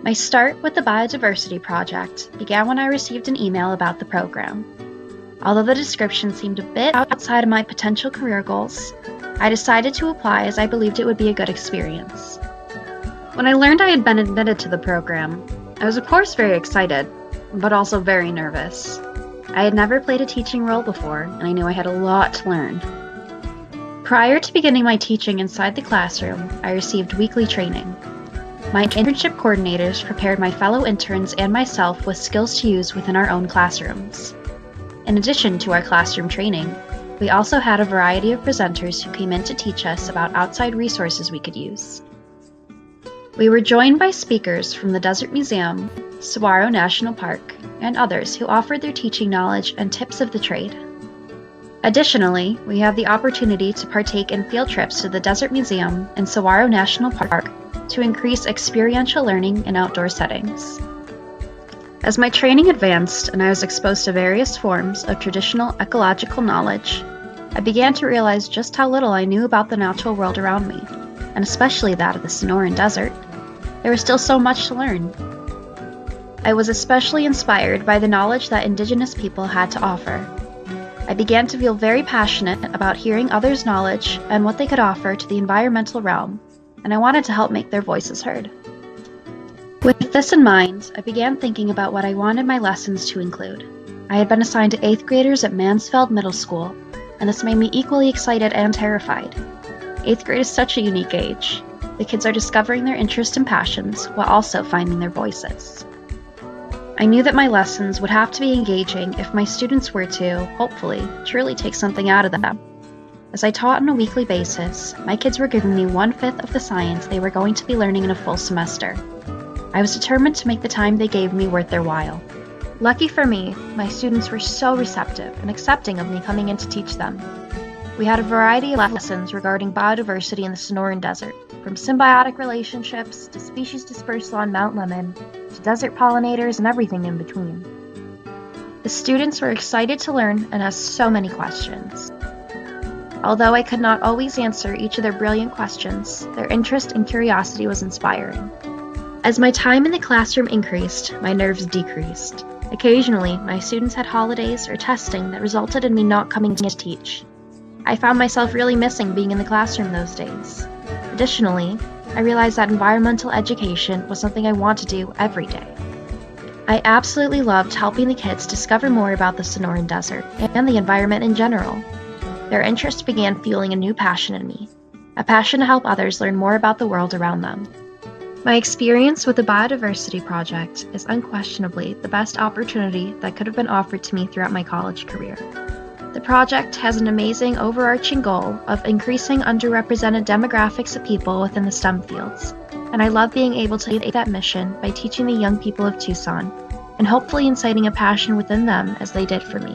My start with the biodiversity project began when I received an email about the program. Although the description seemed a bit outside of my potential career goals, I decided to apply as I believed it would be a good experience. When I learned I had been admitted to the program, I was of course very excited, but also very nervous. I had never played a teaching role before, and I knew I had a lot to learn. Prior to beginning my teaching inside the classroom, I received weekly training. My internship coordinators prepared my fellow interns and myself with skills to use within our own classrooms. In addition to our classroom training, we also had a variety of presenters who came in to teach us about outside resources we could use. We were joined by speakers from the Desert Museum, Saguaro National Park, and others who offered their teaching knowledge and tips of the trade. Additionally, we had the opportunity to partake in field trips to the Desert Museum and Saguaro National Park to increase experiential learning in outdoor settings. As my training advanced and I was exposed to various forms of traditional ecological knowledge, I began to realize just how little I knew about the natural world around me, and especially that of the Sonoran Desert. There was still so much to learn. I was especially inspired by the knowledge that Indigenous people had to offer. I began to feel very passionate about hearing others' knowledge and what they could offer to the environmental realm, and I wanted to help make their voices heard. With this in mind, I began thinking about what I wanted my lessons to include. I had been assigned to 8th graders at Mansfeld Middle School, and this made me equally excited and terrified. 8th grade is such a unique age. The kids are discovering their interests and passions while also finding their voices. I knew that my lessons would have to be engaging if my students were to, hopefully, truly take something out of them. As I taught on a weekly basis, my kids were giving me 1/5 of the science they were going to be learning in a full semester. I was determined to make the time they gave me worth their while. Lucky for me, my students were so receptive and accepting of me coming in to teach them. We had a variety of lessons regarding biodiversity in the Sonoran Desert, from symbiotic relationships to species dispersal on Mount Lemon, to desert pollinators and everything in between. The students were excited to learn and asked so many questions. Although I could not always answer each of their brilliant questions, their interest and curiosity was inspiring. As my time in the classroom increased, my nerves decreased. Occasionally, my students had holidays or testing that resulted in me not coming to teach. I found myself really missing being in the classroom those days. Additionally, I realized that environmental education was something I want to do every day. I absolutely loved helping the kids discover more about the Sonoran Desert and the environment in general. Their interest began fueling a new passion in me, a passion to help others learn more about the world around them. My experience with the Biodiversity Project is unquestionably the best opportunity that could have been offered to me throughout my college career. The project has an amazing overarching goal of increasing underrepresented demographics of people within the STEM fields, and I love being able to aid that mission by teaching the young people of Tucson, and hopefully inciting a passion within them as they did for me.